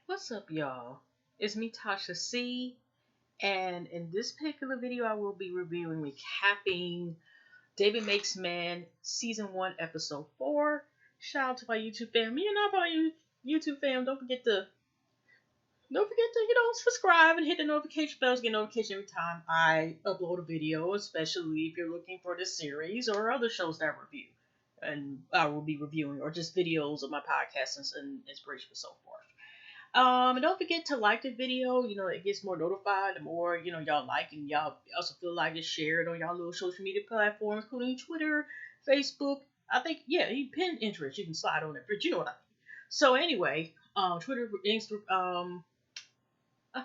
What's up, y'all? It's me, Tasha C. And in this particular video, I will be reviewing, recapping David Makes Man Season 1, Episode 4. Shout out to my YouTube fam. You know, about you YouTube fam, don't forget to, subscribe and hit the notification bell to get notification every time I upload a video, especially if you're looking for this series or other shows that I review. And I will be reviewing, or just videos of my podcasts and inspiration and so forth. And don't forget to like the video. It gets more notified the more, y'all like, and y'all also feel like it's shared on y'all little social media platforms, including Twitter, Facebook. I think, yeah, you pin interest, you can slide on it, but you know what I mean. So anyway, Twitter, I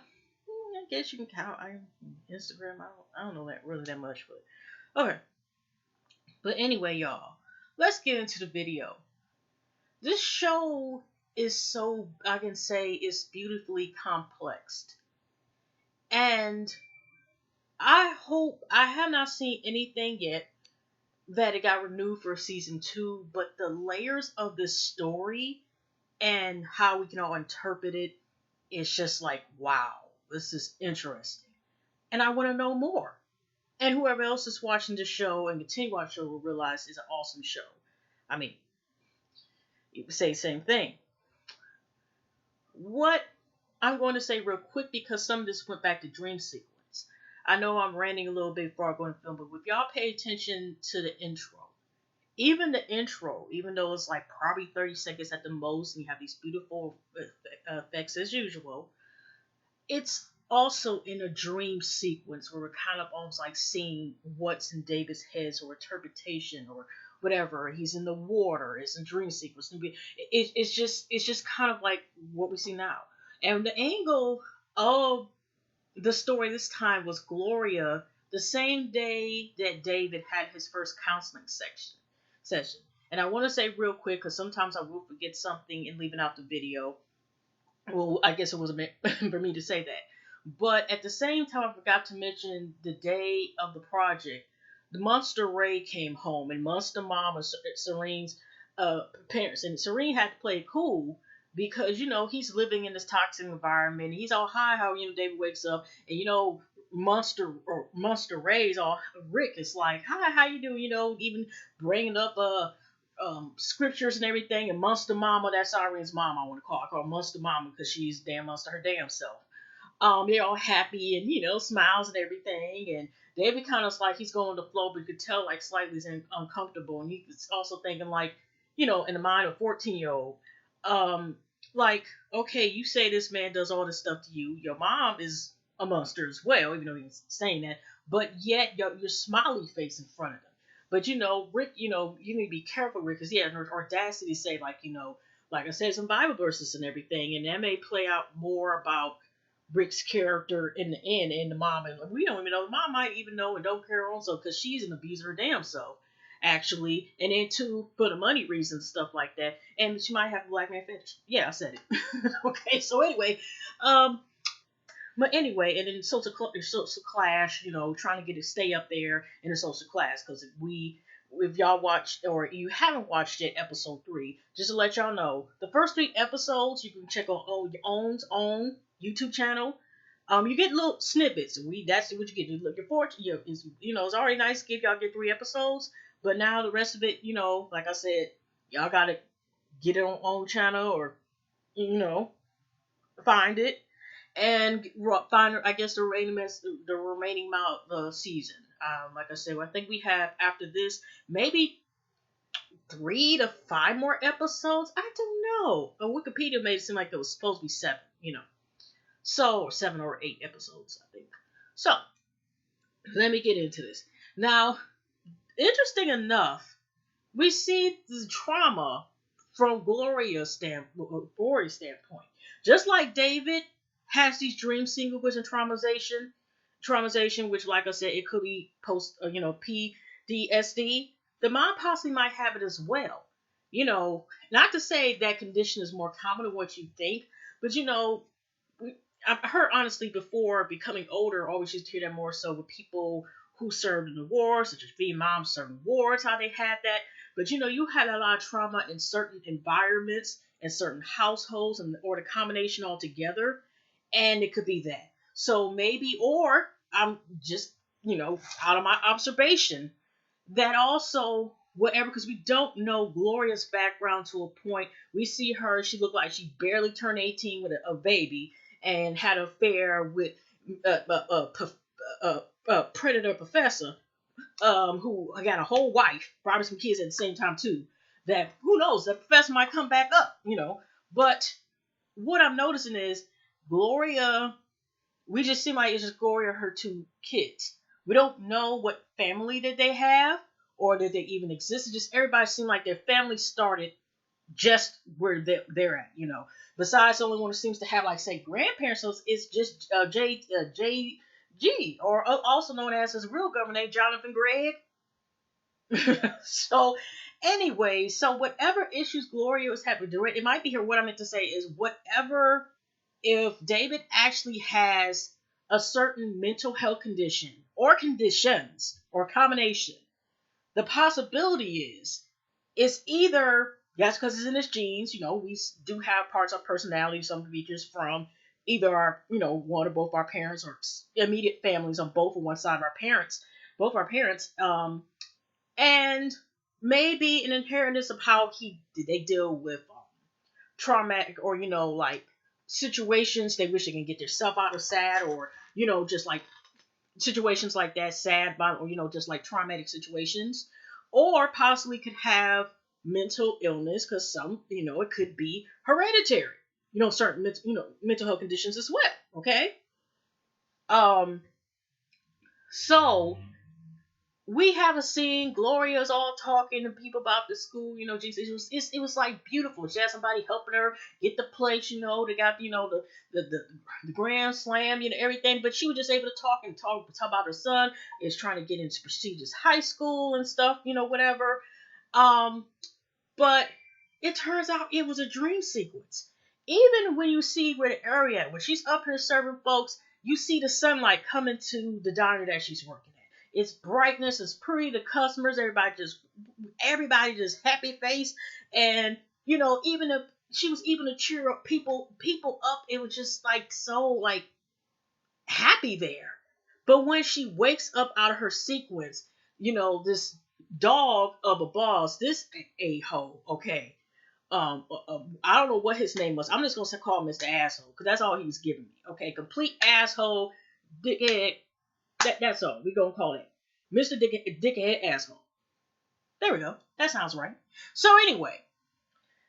guess you can count Instagram. I don't know that really that much, but okay. But anyway, y'all, let's get into the video. This show is so, I can say, is beautifully complex. And I have not seen anything yet that it got renewed for season 2, but the layers of the story and how we can all interpret it is just like, wow, this is interesting. And I want to know more. And whoever else is watching the show and continue watching the show will realize it's an awesome show. I mean, you could say the same thing. What I'm going to say real quick, because some of this went back to dream sequence. I know I'm ranting a little bit before I go into film, but if y'all pay attention to the intro, even the intro, even though it's like probably 30 seconds at the most, and you have these beautiful effects as usual, it's also in a dream sequence where we're kind of almost like seeing what's in David's head or interpretation or whatever. He's in the water. It's a dream sequence. It's just kind of like what we see now. And the angle of the story this time was Gloria, the same day that David had his first counseling session. And I want to say real quick, because sometimes I will forget something in leaving out the video. Well, I guess it wasn't meant for me to say that. But at the same time, I forgot to mention the day of the project. The Monster Ray came home, and Monster Mom was Serene's parents. And Serene had to play it cool because, he's living in this toxic environment. He's all high how, David wakes up, and, Monster Ray's all Rick is like, hi, how you doing? Even bringing up scriptures and everything. And Monster Mama, that's Irene's mom. I want to call her. I call her Monster Mama because she's damn monster her damn self. They're all happy and smiles and everything. And David kind of like he's going with the flow, but you could tell like slightly he's uncomfortable. And he's also thinking like, in the mind of a 14-year-old, like, okay, you say this man does all this stuff to you. Your mom is a monster as well, even though he's saying that. But yet your smiley face in front of him. But Rick, you need to be careful, Rick, because he had an audacity to say like, like I said, some Bible verses and everything, and that may play out more about Rick's character in the end, and the mom, and we don't even know. The mom might even know and don't care also because she's an abuser her damn self, actually, and then too for the money reasons stuff like that, and she might have a black man fetish. Yeah, I said it. Okay, so anyway, but anyway, and then social clash, trying to get to stay up there in the social class, because if y'all watched or you haven't watched yet episode 3, just to let y'all know, the first 3 episodes you can check on your own YouTube channel. You get little snippets. That's what you get. You look forward to. It's already nice to give y'all get 3 episodes, but now the rest of it, like I said, y'all gotta get it on own channel or find it and find, I guess, the remaining amount of the season. Like I said, I think we have after this maybe 3 to 5 more episodes. I don't know. Wikipedia made it seem like it was supposed to be 7. So 7 or 8 episodes, I think. So let me get into this now. Interesting enough, we see the trauma from Gloria's standpoint. Just like David has these dream sequences and traumatization, which, like I said, it could be post, PTSD. The mom possibly might have it as well. Not to say that condition is more common than what you think, but I've heard honestly before becoming older, always used to hear that more so with people who served in the war, such as Vietnam serving wars, how they had that. But you had a lot of trauma in certain environments in certain households and or the combination altogether, and it could be that. So maybe, or I'm just out of my observation that also whatever, because we don't know Gloria's background to a point. We see her; she looked like she barely turned 18 with a baby and had an affair with a predator professor who got a whole wife, probably some kids at the same time too. That who knows, the professor might come back up. But what I'm noticing is Gloria. We just seem like it's just Gloria and her two kids. We don't know what family that they have or that they even exist. It's just everybody seemed like their family started just where they're at. Besides the only one who seems to have, like, say, grandparents, so it's just JG, or also known as his real government name, Jonathan Gregg. So, anyway, so whatever issues Gloria was having to it might be here. What I meant to say is whatever, if David actually has a certain mental health condition or conditions or combination, the possibility is it's either that's because it's in his genes. We do have parts of personality, some features from either our, one or both our parents or immediate families on both or one side of our parents, both our parents, and maybe an inheritance of how they deal with traumatic or like situations they wish they can get themselves out of sad or just like situations like that, sad, or just like traumatic situations, or possibly could have mental illness because some, it could be hereditary, certain, mental health conditions as well. Okay, um, so we have a scene. Gloria's all talking to people about the school. Jesus, it was like beautiful. She had somebody helping her get the place. They got the grand slam, everything. But she was just able to talk about her son is trying to get into prestigious high school and stuff. Whatever. Um, but it turns out it was a dream sequence. Even when you see where the area, when she's up here serving folks, you see the sunlight coming to the diner that she's working at. It's brightness, it's pretty, the customers, everybody just happy face. And, even if she was even to cheer up people up, it was just like so like happy there. But when she wakes up out of her sequence, this dog of a boss, this a-hole, okay. I don't know what his name was. I'm just gonna call him Mr. Asshole because that's all he was giving me. Okay, complete asshole, dickhead. That's all we gonna call it, Mr. Dickhead Asshole. There we go. That sounds right. So anyway,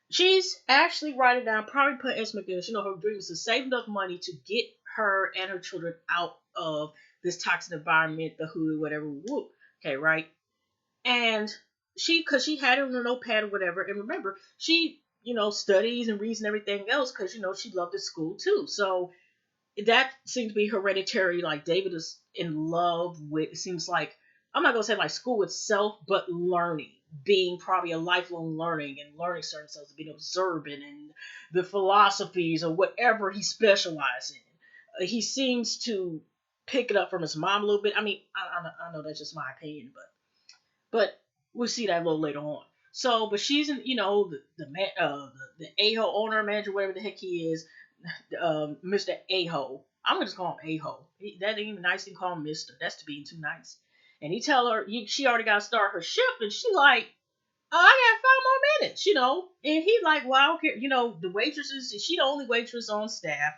she's actually writing down, probably put in McGinnis, her dream is to save enough money to get her and her children out of this toxic environment, the Hulu, whatever. Woo. Okay, right? And because she had it on a notepad or whatever, and remember, she, studies and reads and everything else because, she loved the school too. So that seems to be hereditary. Like David is in love with, it seems like, I'm not going to say like school itself, but learning, being probably a lifelong learning and learning certain stuff, being observant and the philosophies or whatever he specializes in. He seems to pick it up from his mom a little bit. I mean, I know that's just my opinion, but we'll see that a little later on. So, but she's in, the a-hole owner, manager, whatever the heck he is, Mr. A-hole. I'm gonna just call him A-hole. That ain't even nice to call him Mister. That's to being too nice. And he tell her she already got to start her shift, and she like, oh, I got 5 more minutes, And he like, well, I don't care. The waitresses, she the only waitress on staff,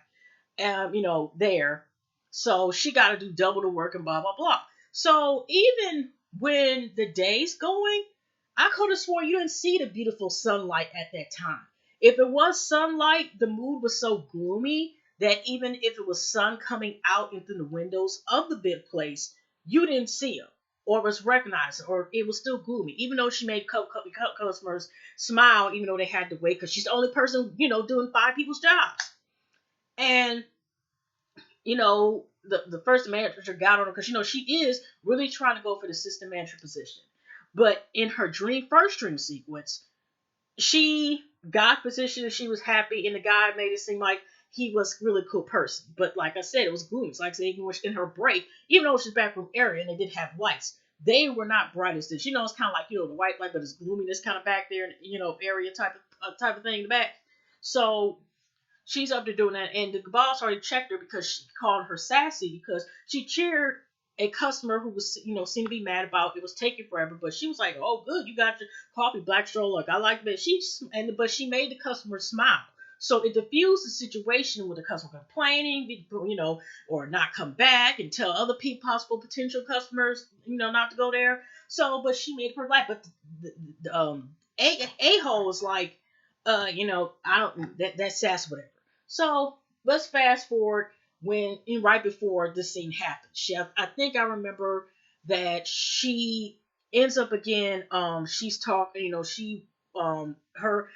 there. So she got to do double the work and blah, blah, blah. So even when the day's going, I could have sworn you didn't see the beautiful sunlight at that time. If it was sunlight, the mood was so gloomy that even if it was sun coming out into the windows of the big place, you didn't see them or was recognized, or it was still gloomy, even though she made customers smile, even though they had to wait because she's the only person, doing 5 people's jobs. And the first manager got on her because she is really trying to go for the assistant manager position. But in her first dream sequence, she got position and she was happy, and the guy made it seem like he was a really cool person. But like I said, it was gloomy. It's like saying in her break, even though she's backroom area and they did have lights, they were not bright as this. It's kind of like the white light, but it's gloominess kind of back there, area type of thing in the back. So she's up to doing that, and the boss already checked her because she called her sassy because she cheered a customer who was, seemed to be mad about it was taking forever, but she was like, "Oh, good, you got your coffee, black stroll. Like I like that." But she made the customer smile, so it diffused the situation with the customer complaining, or not come back and tell other people, possible potential customers, not to go there. So, but she made her laugh. But a hole was like, I don't that's sass whatever. So let's fast forward right before this scene happens. I think I remember that she ends up again. She's talking. Her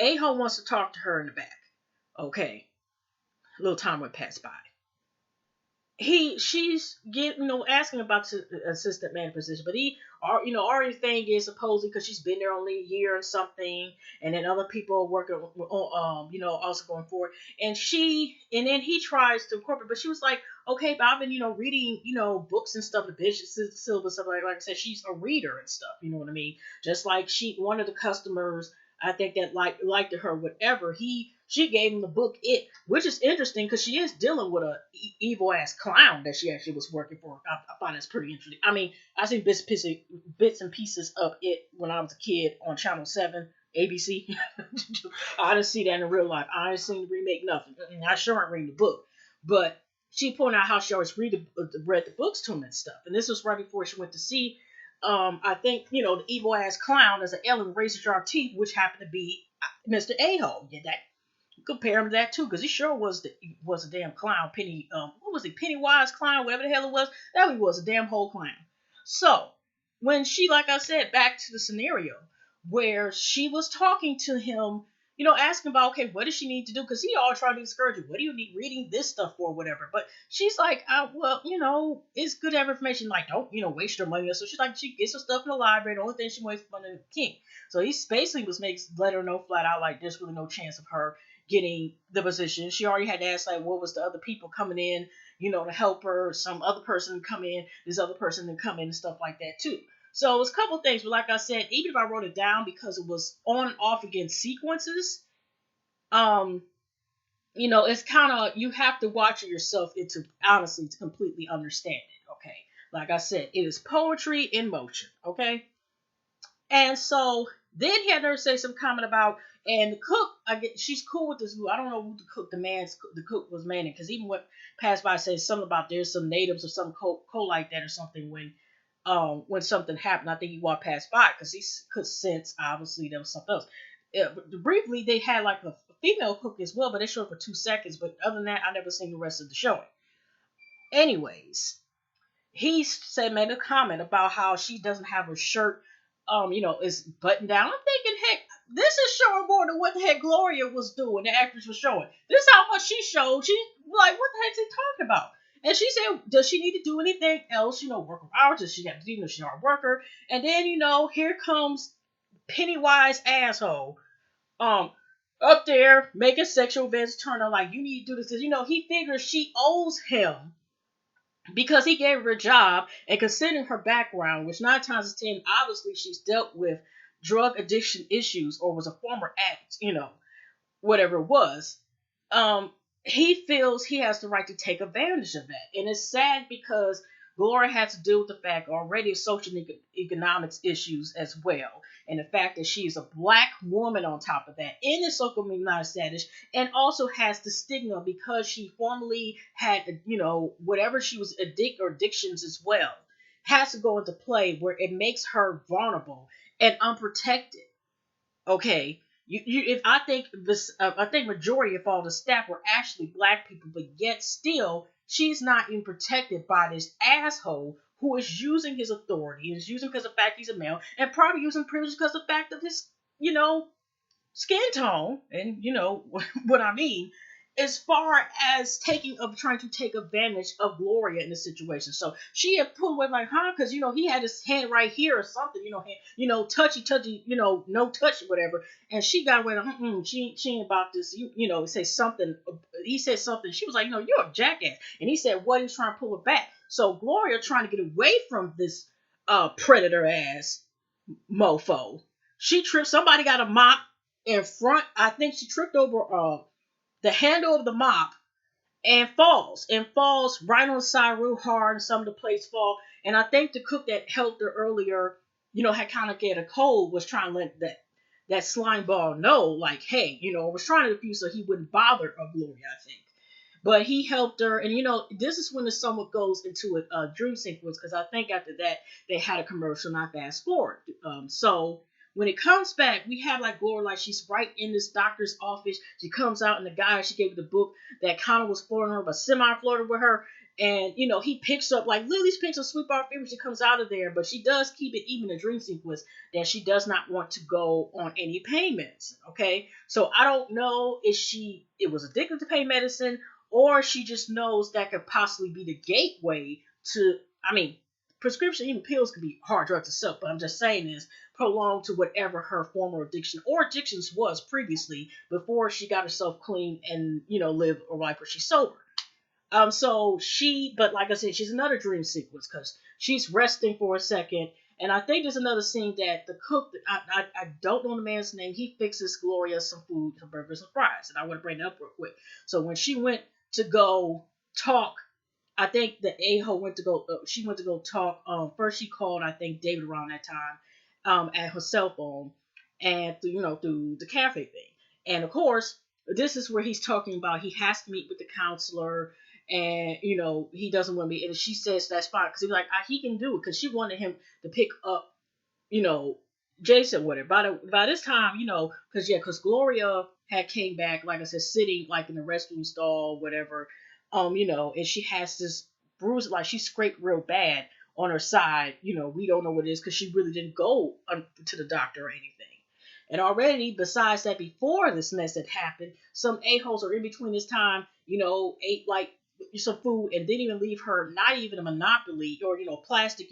Aho wants to talk to her in the back. Okay, a little time would pass by. She's getting, asking about the assistant manager position, but already thing is supposedly because she's been there only a year or something, and then other people are working on, also going forward, and then he tries to incorporate, but she was like, okay, but I've been, reading, books and stuff, the business syllabus stuff, like I said, she's a reader and stuff, you know what I mean, just like one of the customers, I think that liked her, whatever. She gave him the book It, which is interesting because she is dealing with a evil ass clown that she actually was working for. I find that's pretty interesting. I mean, I seen bits and pieces of It when I was a kid on Channel 7, ABC. I didn't see that in real life. I ain't seen the remake, nothing. I sure aren't reading the book, but she pointed out how she always read the books to him and stuff. And this was right before she went to see I think, the evil ass clown as an alien razor sharp teeth, which happened to be Mr. A-hole. Yeah, that compare him to that too, because he sure was a damn clown. What was he? Pennywise clown, whatever the hell it was. That he was a damn whole clown. So when she, like I said, back to the scenario where she was talking to him, asking about, okay, what does she need to do? Because he all tried to discourage her. What do you need reading this stuff for, whatever? But she's like, well, it's good to have information. Like, don't, waste your money. So she's like, she gets her stuff in the library. The only thing she wastes money on the king. So he basically let her know flat out, like, there's really no chance of her getting the position. She already had to ask, like, what was the other people coming in, to help her, some other person come in, this other person to come in and stuff like that too. So it was a couple things, but like I said, even if I wrote it down because it was on and off again sequences, um, it's kind of, you have to watch it yourself honestly to completely understand it. Okay, like I said, it is poetry in motion. Okay, and so then he had her say some comment about, and the cook, she's cool with this. I don't know who the cook was manning, because even what passed by says something about there's some natives or some co like that or something when something happened. I think he walked past by because he could sense obviously there was something else. Briefly, they had like a female cook as well, but they showed for 2 seconds. But other than that, I never seen the rest of the showing. Anyways, he said made a comment about how she doesn't have her shirt is buttoned down. I'm thinking, heck, this is showing more than what the heck Gloria was doing, the actress was showing. This is how much she showed. She like, what the heck is he talking about? And she said, does she need to do anything else, work her hours? Does she have to do, she's a hard worker? And then, here comes Pennywise asshole. Up there making sexual events turn on like, you need to do this. He figures she owes him because he gave her a job, and considering her background, which 9 times out of 10, obviously she's dealt with drug addiction issues or was a former addict, whatever it was, um, he feels he has the right to take advantage of that. And it's sad because Gloria has to deal with the fact already of social and economics issues as well. And the fact that she is a black woman on top of that in the social economic status, and also has the stigma because she formerly had, whatever she was addictions as well, has to go into play where it makes her vulnerable and unprotected. Okay, if I think I think majority of all the staff were actually black people, but yet still she's not even protected by this asshole who is using his authority and is using because of the fact he's a male, and probably using privilege because of the fact of his, skin tone, and what I mean, as far as trying to take advantage of Gloria in the situation. So she had put away like, huh, because he had his hand right here or something, touchy, no touch, whatever. And she got away like, she ain't about this, say something. He said something. She was like, you're a jackass. And he said what, he's trying to pull it back. So Gloria trying to get away from this predator ass mofo. She tripped. Somebody got a mop. in front. I think she tripped over the handle of the mop and falls right on the side real hard, and some of the plates fall. And I think the cook that helped her earlier, had kind of get a cold, was trying to let that slime ball know, like, hey, was trying to defuse so he wouldn't bother Gloria, I think. But he helped her, and this is when the somewhat goes into a dream sequence, because I think after that they had a commercial, not fast forward. So when it comes back, we have like Gloria, like she's right in this doctor's office. She comes out, and the guy she gave the book that kind of was flirting her, but semi flirted with her. And he picks up, like Lily's picks up sweep off when she comes out of there, but she does keep it even a dream sequence that she does not want to go on any payments. Okay, so I don't know if it was addicted to pain medicine, or she just knows that could possibly be the gateway to. I mean, prescription, even pills, could be hard drugs itself, but I'm just saying is prolonged to whatever her former addiction or addictions was previously before she got herself clean and live a life where she's sober. But like I said, she's another dream sequence because she's resting for a second. And I think there's another scene that the cook, I don't know the man's name, he fixes Gloria some food, some burgers and fries. And I want to bring that up real quick. So when she went to go talk, I think the a-hole went to go, she went to go talk. First she called, I think, David around that time, at her cell phone, and through the cafe thing. And of course, this is where he's talking about he has to meet with the counselor, and he doesn't want to be. And she says that's fine because he's like, he can do it, because she wanted him to pick up, you know, Jason with her. By this time, because Gloria had came back, like I said, sitting like in the restroom stall, whatever, and she has this bruise, like she scraped real bad on her side. We don't know what it is because she really didn't go to the doctor or anything. And already, besides that, before this mess had happened, some a-holes are in between this time, ate like some food and didn't even leave her not even a Monopoly or plastic,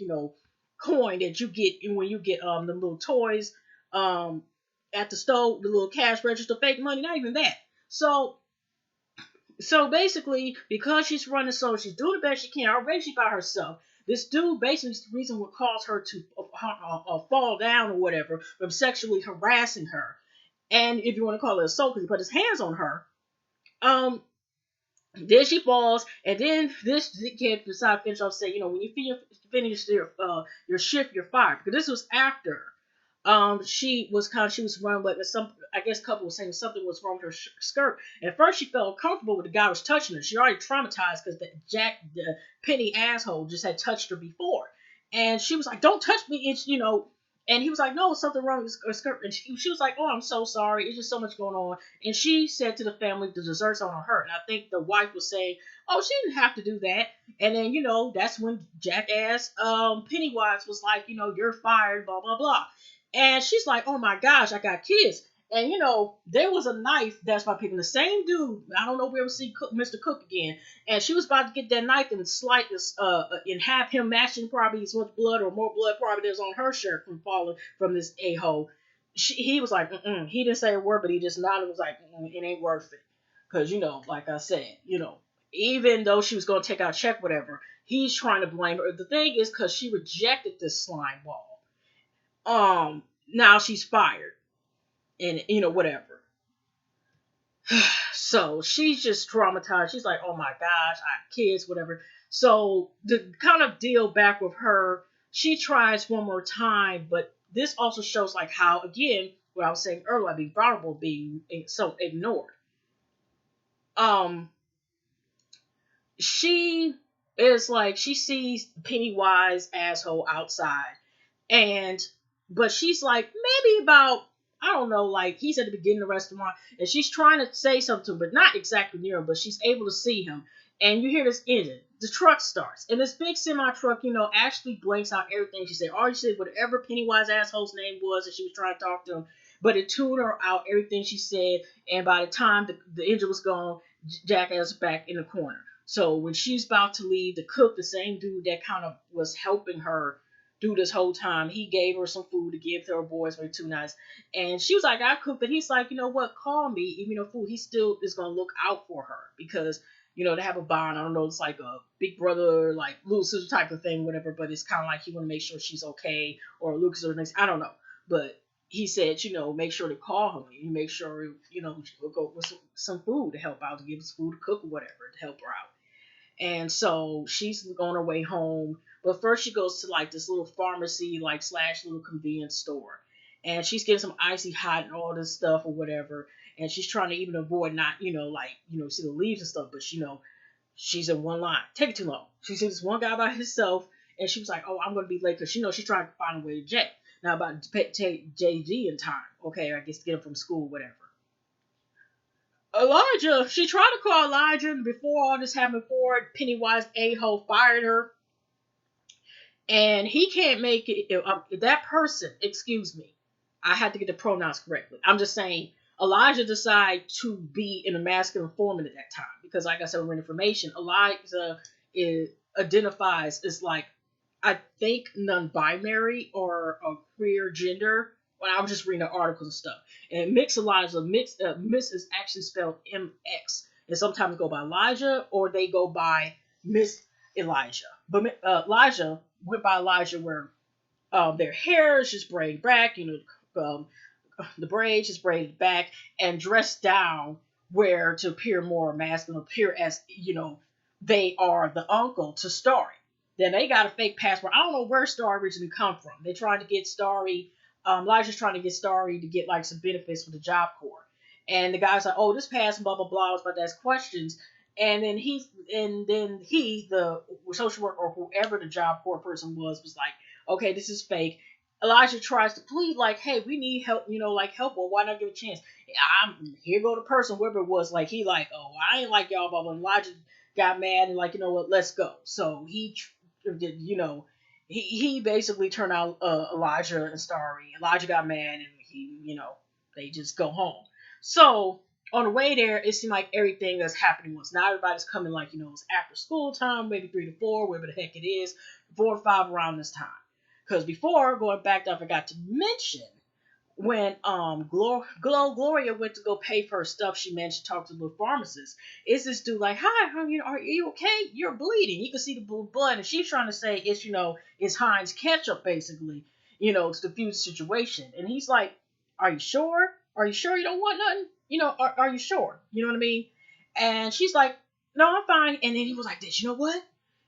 coin that you get when you get the little toys at the stove, the little cash register, fake money, not even that. So basically, because she's running, so she's doing the best she can. Already she by herself. This dude basically is the reason what caused her to fall down or whatever from sexually harassing her. And if you want to call it assault, because he put his hands on her. Then she falls, and then this kid decided to finish off saying, when you finish your shift, you're fired. Because this was after she was running, but some, I guess, couple was saying something was wrong with her skirt. At first, she felt uncomfortable with the guy was touching her. She already traumatized because the Penny asshole just had touched her before, and she was like, "Don't touch me," and he was like, "No, something wrong with her skirt." And she was like, "Oh, I'm so sorry. It's just so much going on." And she said to the family, "The dessert's on her." And I think the wife was saying, "Oh, she didn't have to do that." And then that's when jackass Pennywise was like, "You're fired," blah blah blah. And she's like, "Oh my gosh, I got kids." And there was a knife that's by picking the same dude. I don't know if we ever see Mr. Cook again. And she was about to get that knife and slice this, and have him matching probably as much blood or more blood probably there's on her shirt from falling from this a-hole. He was like, mm-mm. He didn't say a word, but he just nodded and was like, it ain't worth it. Because, like I said, even though she was going to take out a check, whatever, he's trying to blame her. The thing is, because she rejected this slime ball. Now she's fired. And, whatever. So she's just traumatized. She's like, oh my gosh, I have kids, whatever. So the kind of deal back with her, she tries one more time, but this also shows like how, again, what I was saying earlier, being vulnerable, being so ignored. She is like, she sees Pennywise asshole outside, but she's like, maybe about, I don't know, like he's at the beginning of the restaurant, and she's trying to say something to him, but not exactly near him, but she's able to see him. And you hear this engine, the truck starts, and this big semi truck, actually blanks out everything she said. Already said whatever Pennywise asshole's name was, and she was trying to talk to him, but it tuned her out everything she said. And by the time the engine was gone, Jackass was back in the corner. So when she's about to leave, the cook, the same dude that kind of was helping her through this whole time, he gave her some food to give to her boys for 2 nights. And she was like, I cooked, but he's like, you know what, call me. Even though food, he still is going to look out for her because, they have a bond. I don't know, it's like a big brother, like little sister type of thing, whatever, but it's kind of like he want to make sure she's okay, or Lucas or next, I don't know. But he said, make sure to call him. You make sure, she'll go with some food to help out, to give us food to cook or whatever to help her out. And so she's on her way home. But first she goes to like this little pharmacy, like slash little convenience store. And she's getting some icy hot and all this stuff or whatever. And she's trying to even avoid not, see the leaves and stuff. But, she's in one line. Take it too long. She sees this one guy by himself. And she was like, oh, I'm going to be late. Because she's trying to find a way to jet. Now about to take JG in time. Okay, I guess to get him from school, whatever. Elijah, she tried to call Elijah before all this happened. Before Pennywise a-hole fired her, and he can't make it. That person, excuse me, I had to get the pronouns correctly. I'm just saying, Elijah decided to be in a masculine form at that time because, like I said, we're in information. Elijah identifies as like, I think, non-binary or a queer gender. When I was just reading the articles and stuff, and Mix Elijah, Miss is actually spelled MX, and sometimes go by Elijah or they go by Miss Elijah. But Elijah went by Elijah, where their hair is just braided back, the braids just braided back and dressed down, where to appear more masculine, appear as they are the uncle to Starry. Then they got a fake passport. I don't know where Starry originally come from. They're trying to get Starry. Elijah's trying to get Starry to get like some benefits for the Job Corps, and the guy's like, "Oh, this pass, blah blah blah." I was about to ask questions, and then the social worker or whoever the Job Corps person was like, "Okay, this is fake." Elijah tries to plead like, "Hey, we need help, like help. Well, why not give a chance? Here go the person, whoever it was, like he like, oh, I ain't like y'all, blah blah." Elijah got mad and like, you know what, let's go. So he did, he basically turned out Elijah and Starry. Elijah got mad and they just go home. So on the way there, it seemed like everything that's happening was now everybody's coming like, it's after school time, maybe 3 to 4, wherever the heck it is, 4 to 5 around this time. Because before, going back, I forgot to mention, when Gloria went to go pay for her stuff, she managed to talk to the pharmacist. It's this dude like, "Hi, are you okay? You're bleeding." You can see the blood, and she's trying to say it's Heinz ketchup, basically, to defuse the situation. And he's like, "Are you sure? Are you sure you don't want nothing? Are you sure? You know what I mean?" And she's like, "No, I'm fine." And then he was like, "This, you know what?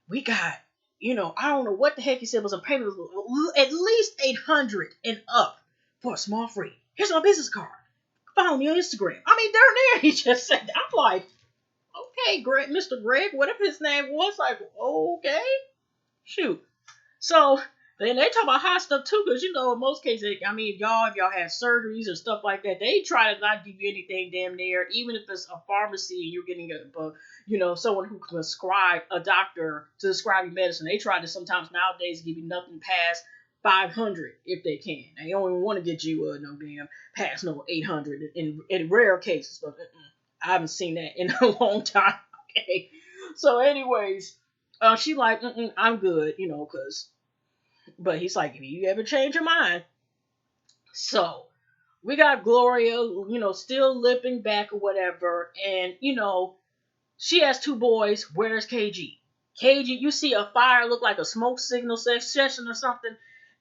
We got." I don't know what the heck he said was a payment of at least 800 and up for a small free. Here's my business card. Follow me on Instagram. I mean, darn near he just said that. I'm like, okay, Greg, Mr. Greg, whatever his name was, like, okay, shoot. So then they talk about hot stuff too, because in most cases, I mean, if y'all have surgeries or stuff like that, they try to not give you anything damn near, even if it's a pharmacy and you're getting someone who can prescribe a doctor to prescribe you medicine. They try to sometimes nowadays give you nothing past 500 if they can. They don't even want to get you no damn past no 800 in rare cases, but I haven't seen that in a long time. Okay, so anyways, she like, I'm good, because. But he's like, if you ever change your mind. So we got Gloria, still limping back or whatever, and she has 2 boys. Where's KG? KG, you see a fire look like a smoke signal session or something.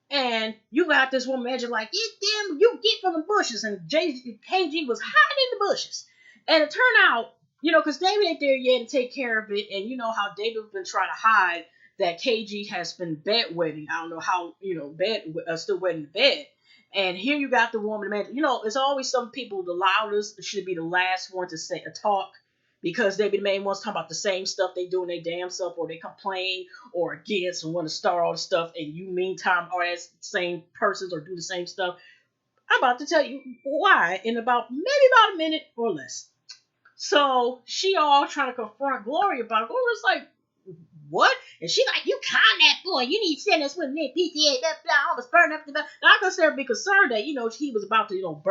And you got this woman imagine like, damn, you get from the bushes. And KG was hiding in the bushes. And it turned out, because David ain't there yet to take care of it. And you know how David's been trying to hide that KG has been bedwetting. I don't know how, still wet in the bed. And here you got the woman, imagine, it's always some people, the loudest should be the last one to say a talk. Because they be the main ones talking about the same stuff they do in their damn self, or they complain or against and want to start all the stuff, and you meantime are as same persons or do the same stuff. I'm about to tell you why in maybe about a minute or less. So she all trying to confront Gloria about it. Gloria's like, what? And she like, you calm that boy. You need to send us with me. PTA, blah, blah, almost burn up the blah. Now, I can say be concerned that, he was about to,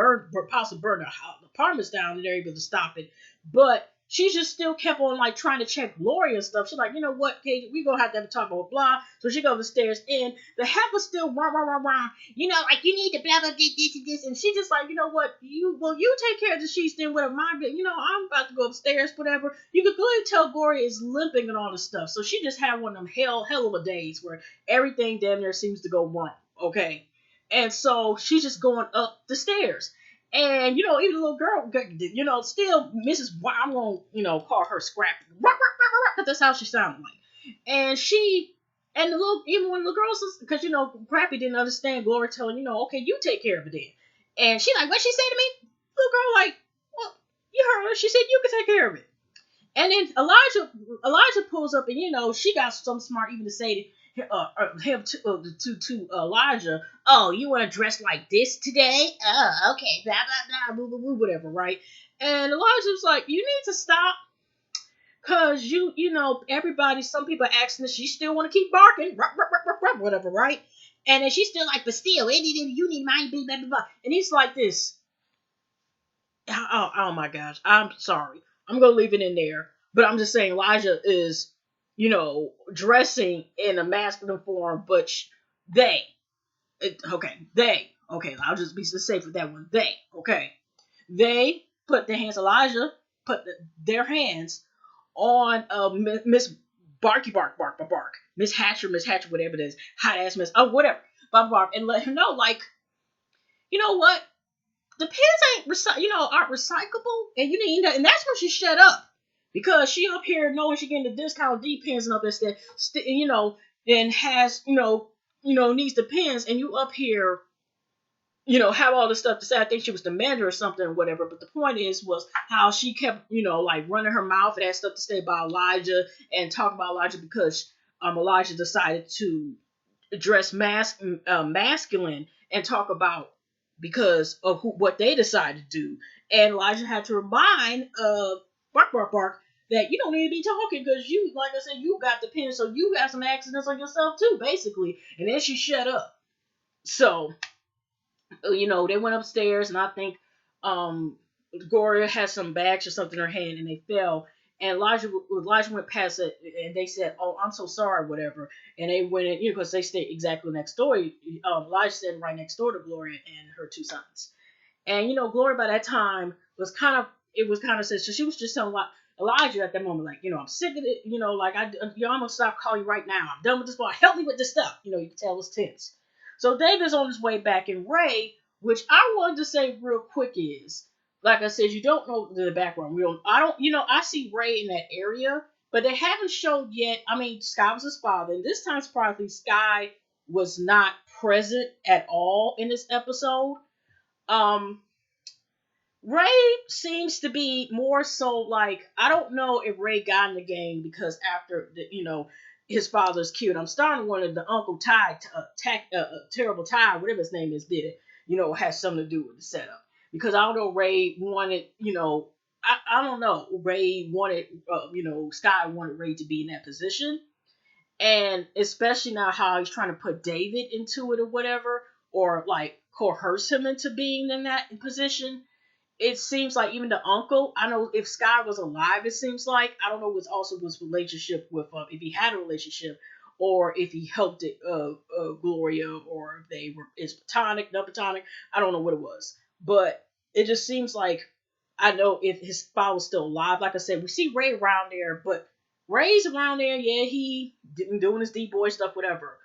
possibly burn the apartments down and they're able to stop it. But she just still kept on like trying to check Gloria and stuff. She's like, you know what, Kate, we gonna have to talk about blah. So she goes upstairs and the heifer's still rah. Like you need to blah blah this and this. And she just like, you know what, you take care of the sheets then whatever my I'm about to go upstairs, whatever. You could clearly tell Gloria is limping and all this stuff. So she just had one of them hell of a days where everything damn near seems to go wrong. Okay. And so she's just going up the stairs. And, even the little girl, still Mrs. I'm going to, call her Scrappy. Because that's how she sounded like. And and the little, even when the little girls, because, Scrappy didn't understand Glory telling, okay, you take care of it then. And she like, what she say to me? Little girl like, well, you heard her. She said you can take care of it. And then Elijah pulls up, and she got some smart even to say him to Elijah, oh, you want to dress like this today? Oh, okay, blah blah blah, blah, blah, blah, whatever, right? And Elijah was like, you need to stop, cause everybody, some people are asking this, she still want to keep barking, whatever, right? And then she's still like, but still, you need my blah blah blah, and he's like this. Oh my gosh, I'm sorry. I'm gonna leave it in there. But I'm just saying Elijah is, dressing in a masculine form, but okay, I'll just be safe with that one. They put their hands. Elijah put their hands on Miss Barky Bark, Miss Hatcher, whatever it is, hot ass Miss, whatever, bark, and let her know, like, you know what? The pins aren't recyclable, and you need that, and that's when she shut up, because she up here knowing she getting the discount D pins and up there, and has needs the pins, and you up here have all this stuff to say. I think she was the manager or something or whatever, but the point was how she kept like running her mouth and had stuff to say about Elijah and talk about Elijah because Elijah decided to dress masculine and talk about because of what they decided to do. And Elijah had to remind Bark that you don't need to be talking because you, like I said, you got the pin, so you got some accidents on yourself too, basically. And then she shut up. So, they went upstairs, and I think Gloria had some bags or something in her hand, and they fell. And Elijah went past it, and they said, "Oh, I'm so sorry, whatever." And they went in, because they stayed exactly next door. Elijah stayed right next door to Gloria and her two sons. And Gloria by that time was kind of said, so she was just telling Elijah at that moment, like, I'm sick of it, like I'm gonna stop calling you right now. I'm done with this boy. Help me with this stuff. You can tell it's tense. So David's on his way back, and Ray, which I wanted to say real quick is, like I said, you don't know the background. I see Ray in that area, but they haven't showed yet. I mean, Sky was his father, and this time surprisingly, Sky was not present at all in this episode. Um, Ray seems to be more so like, I don't know if Ray got in the game because after his father's killed. I'm starting to wonder the Uncle Terrible Ty, whatever his name is, did it. Has something to do with the setup, because I don't know, Ray wanted I don't know, Ray wanted Sky wanted Ray to be in that position, and especially now how he's trying to put David into it or whatever, or like coerce him into being in that position. It seems like even the uncle, I know if Sky was alive, it seems like, I don't know what's also his relationship with, if he had a relationship, or if he helped it, Gloria, or if they were, is platonic, not platonic, I don't know what it was. But it just seems like, I know if his father was still alive, like I said, we see Ray around there, but Ray's around there, yeah, he doing his D-boy stuff, whatever.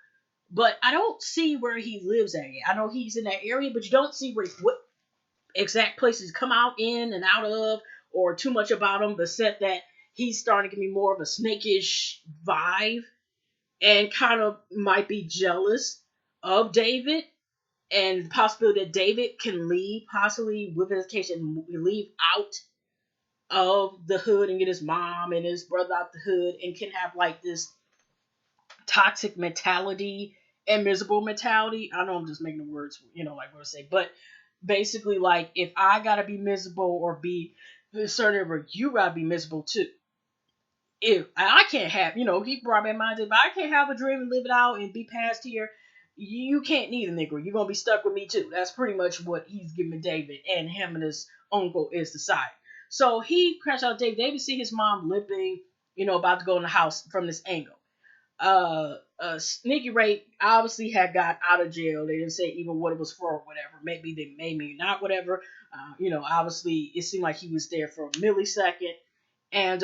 But I don't see where he lives at yet. I know he's in that area, but you don't see what exact places come out in and out of, or too much about him, except that he's starting to give me more of a snakish vibe, and kind of might be jealous of David, and the possibility that David can leave, possibly with his education, leave out of the hood and get his mom and his brother out the hood, and can have like this toxic mentality and miserable mentality. I know I'm just making the words, like what I say, but basically, like, if I gotta be miserable or be certain, you gotta be miserable too. If I can't have, he brought me in mind, if I can't have a dream and live it out and be past here, you can't need a nigga. You're gonna be stuck with me too. That's pretty much what he's giving David, and him and his uncle is deciding. So he crashed out David. David see his mom limping, about to go in the house from this angle. Sneaky Ray obviously had got out of jail. They didn't say even what it was for or whatever. Maybe not, whatever. Obviously it seemed like he was there for a millisecond. And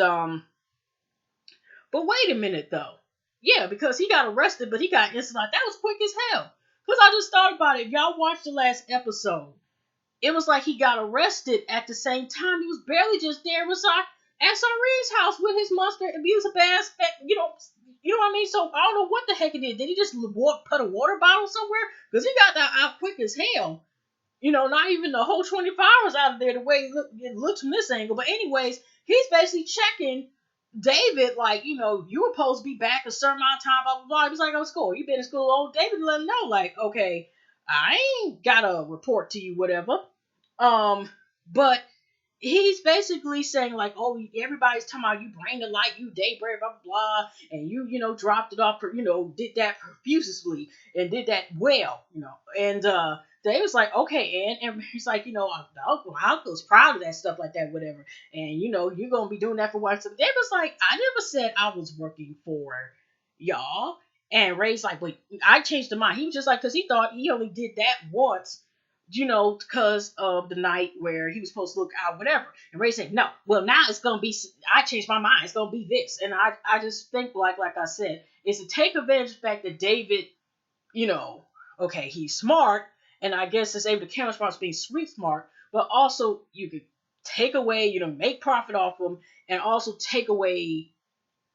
but wait a minute though. Yeah, because he got arrested, but he got instant. Like, that was quick as hell. Because I just thought about it. If y'all watched the last episode, it was like he got arrested at the same time. He was barely just there. It was like SRE's house with his monster abusive ass, you know what I mean? So I don't know what the heck it did. Did he just put a water bottle somewhere? Because he got that out quick as hell. Not even the whole 24 hours out of there the way it looks from this angle. But anyways, he's basically checking David, like, you were supposed to be back a certain amount of time, blah, blah, blah. He was like, oh, school. You been in school old David let him know, like, okay, I ain't got to report to you, whatever. But he's basically saying like, oh, everybody's talking about you bring the light, you daybreak, blah, blah, blah, and dropped it off, did that profusely and did that well, and Dave was like, okay, and he's like, uncle's proud of that stuff like that, whatever, and you're gonna be doing that for what? So Dave was like, I never said I was working for y'all, and Ray's like, wait, I changed the mind. He was just like, because he thought he only did that once, because of the night where he was supposed to look out, whatever. And Ray said, no, well, now it's going to be, I changed my mind. It's going to be this. And I just think, like I said, it's to take advantage of the fact that David, okay, he's smart. And I guess it's able to count as far as being street smart. But also, you could take away, make profit off him. And also take away,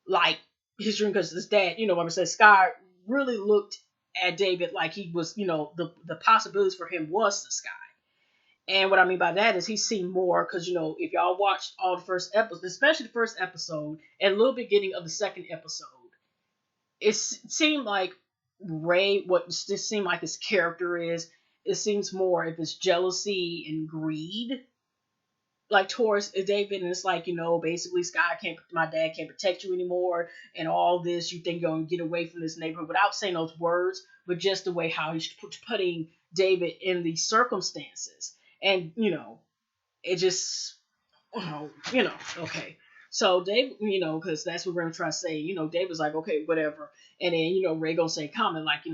like, his dream. Because his dad, like I said, Sky really looked at David like he was, the possibilities for him was the sky. And what I mean by that is he's seen more because, if y'all watched all the first episodes, especially the first episode and a little beginning of the second episode, it seemed like Ray, what this seemed like his character is, it seems more if it's jealousy and greed, like towards David, and it's like, basically my dad can't protect you anymore, and all this, you think you're gonna get away from this neighborhood without saying those words, but just the way how he's putting David in these circumstances, and it just, okay. So Dave, because that's what we're gonna try to say, Dave was like, okay, whatever, and then Ray gonna say comment like,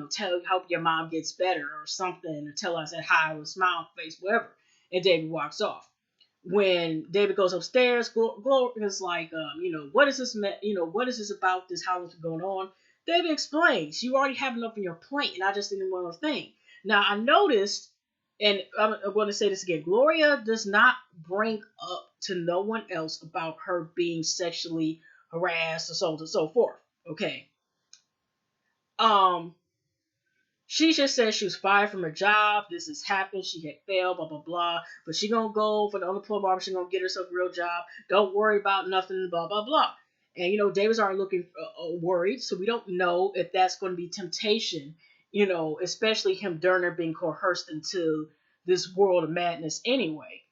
hope your mom gets better or something, or tell us that hi with a smile face, whatever, and David walks off. When David goes upstairs, Gloria is like, what is this, what is this about this, how is it going on? David explains, you already have enough on your plate, and I just didn't want to thing. Now, I noticed, and I'm going to say this again, Gloria does not bring up to no one else about her being sexually harassed or so on and so forth, okay? She just said she was fired from her job. This has happened. She had failed, blah, blah, blah. But she going to go for the unemployment barber. She going to get herself a real job. Don't worry about nothing, blah, blah, blah. And, David's already looking worried. So we don't know if that's going to be temptation, especially him during her being coerced into this world of madness anyway,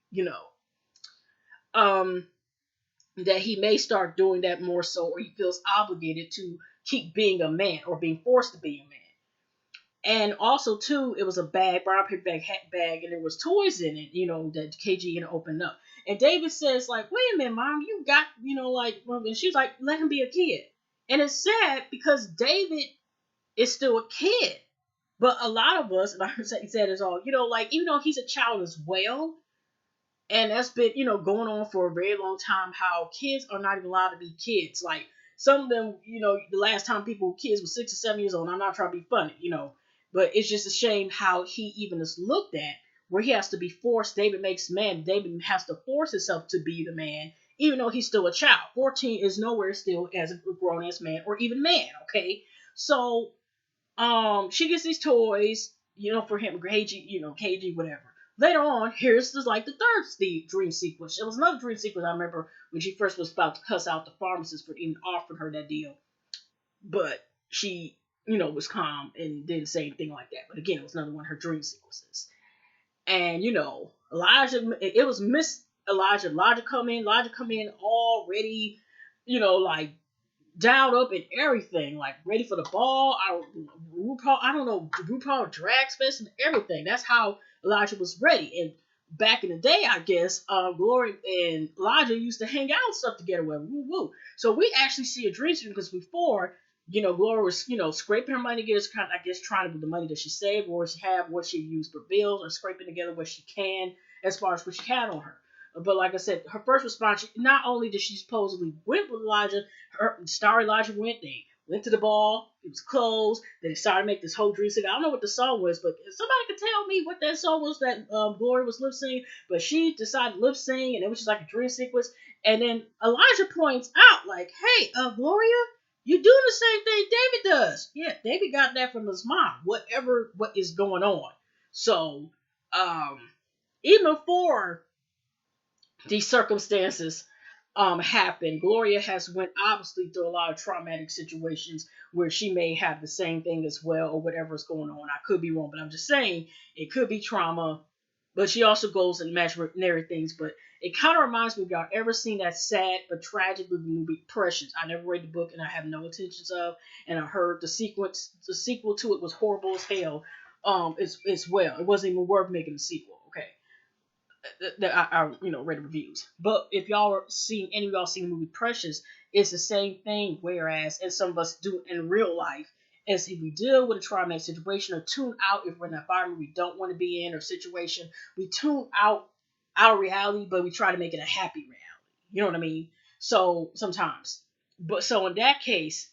that he may start doing that more so, or he feels obligated to keep being a man or being forced to be a man. And also, too, it was a brown paper bag, and there was toys in it, that KG had opened up. And David says, like, wait a minute, Mom, you got, and she was like, let him be a kid. And it's sad because David is still a kid. But a lot of us, and I said this all, even though he's a child as well, and that's been, going on for a very long time, how kids are not even allowed to be kids. Like, some of them, the last time kids were 6 or 7 years old, I'm not trying to be funny, but it's just a shame how he even is looked at, where he has to be forced. David makes man. David has to force himself to be the man, even though he's still a child. 14 is nowhere still as a grown-ass man, or even man, okay? So, she gets these toys, for him, KG, whatever. Later on, here's like the third dream sequence. It was another dream sequence I remember when she first was about to cuss out the pharmacist for even offering her that deal. But she, was calm and didn't say anything like that. But again, it was another one of her dream sequences. And, Elijah, it was Miss Elijah. Elijah come in already, like, dialed up and everything, like ready for the ball. RuPaul drag space and everything. That's how Elijah was ready. And back in the day, I guess, Glory and Elijah used to hang out and stuff together with woo woo. So we actually see a dream because before, Glory was, scraping her money together, kind of, I guess, trying to put the money that she saved or she had what she used for bills, or scraping together what she can as far as what she had on her. But like I said, her first response, not only did she supposedly went with Elijah, her star Elijah went, they Went to the ball. It was closed. Then they started to make this whole dream sequence. I don't know what the song was, but if somebody could tell me what that song was that Gloria was lip singing. But she decided to lip sing, and it was just like a dream sequence. And then Elijah points out, like, "Hey, Gloria, you're doing the same thing David does." Yeah, David got that from his mom. What is going on? So, um, even before these circumstances happen, Gloria has went obviously through a lot of traumatic situations where she may have the same thing as well, or whatever's going on. I could be wrong, but I'm just saying it could be trauma. But she also goes and imaginary things. But it kind of reminds me, if y'all ever seen that sad but tragic movie Precious. I never read the book and I have no intentions of. And I heard the sequel to it was horrible as hell. It's well, it wasn't even worth making a sequel. Okay, that I read the reviews. But if y'all are seeing any of y'all seen the movie Precious, it's the same thing. Whereas, as some of us do in real life, as if we deal with a traumatic situation or tune out if we're in an environment we don't want to be in or situation, we tune out our reality, but we try to make it a happy reality. You know what I mean? So sometimes, but so in that case,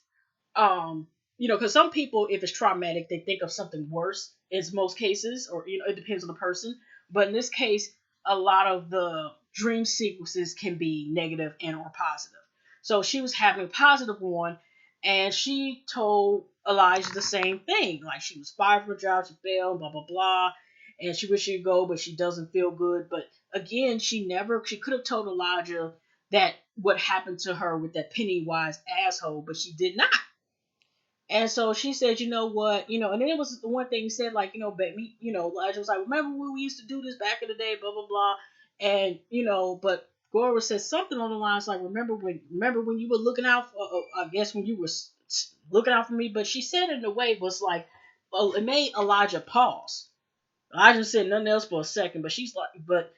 um because some people, if it's traumatic, they think of something worse in most cases, or it depends on the person. But in this case, a lot of the dream sequences can be negative and or positive. So she was having a positive one, and she told Elijah the same thing, like she was fired from her job, she failed, blah blah blah, and she wished she'd go, but she doesn't feel good. But again, she could have told Elijah that what happened to her with that Pennywise asshole, but she did not. And so she said, you know what, and then it was the one thing he said, like, but me, Elijah was like, remember when we used to do this back in the day, blah, blah, blah. And, but Gloria said something on the lines like, remember when you were looking out for, I guess when you were looking out for me. But she said it in a way was like, well, it made Elijah pause. Elijah said nothing else for a second, but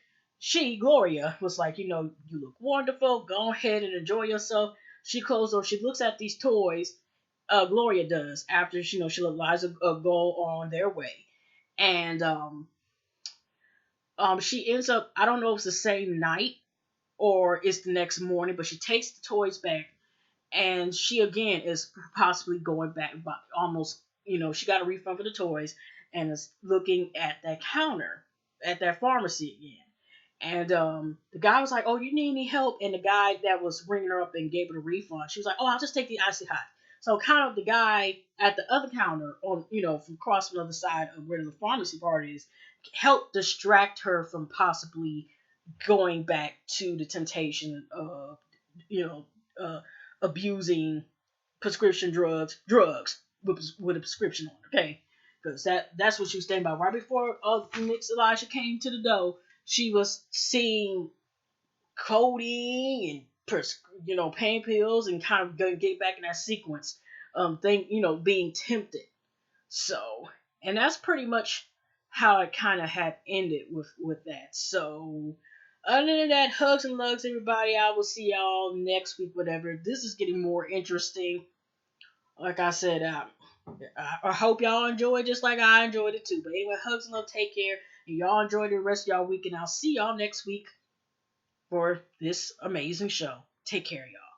Gloria, was like, you look wonderful. Go ahead and enjoy yourself. She closed door. She looks at these toys. Gloria does after she let Liza go on their way, and she ends up. I don't know if it's the same night or it's the next morning, but she takes the toys back, and she again is possibly going back, but almost she got a refund for the toys and is looking at that counter at that pharmacy again. And the guy was like, "Oh, you need any help?" And the guy that was ringing her up and gave her the refund, she was like, "Oh, I'll just take the icy hot." So kind of the guy at the other counter on, from across from the other side of where the pharmacy part is, helped distract her from possibly going back to the temptation of, you know, uh, abusing prescription drugs with a prescription on. Okay, because that's what she was thinking about right before Nick's Elijah came to the door. She was seeing codeine and pain pills, and kind of going to get back in that sequence thing, being tempted. So, and that's pretty much how it kind of had ended with that. So, other than that, hugs and lugs, everybody. I will see y'all next week, whatever. This is getting more interesting. Like I said, I hope y'all enjoyed just like I enjoyed it too. But anyway, hugs and love, take care, and y'all enjoy the rest of y'all week, and I'll see y'all next week for this amazing show. Take care, y'all.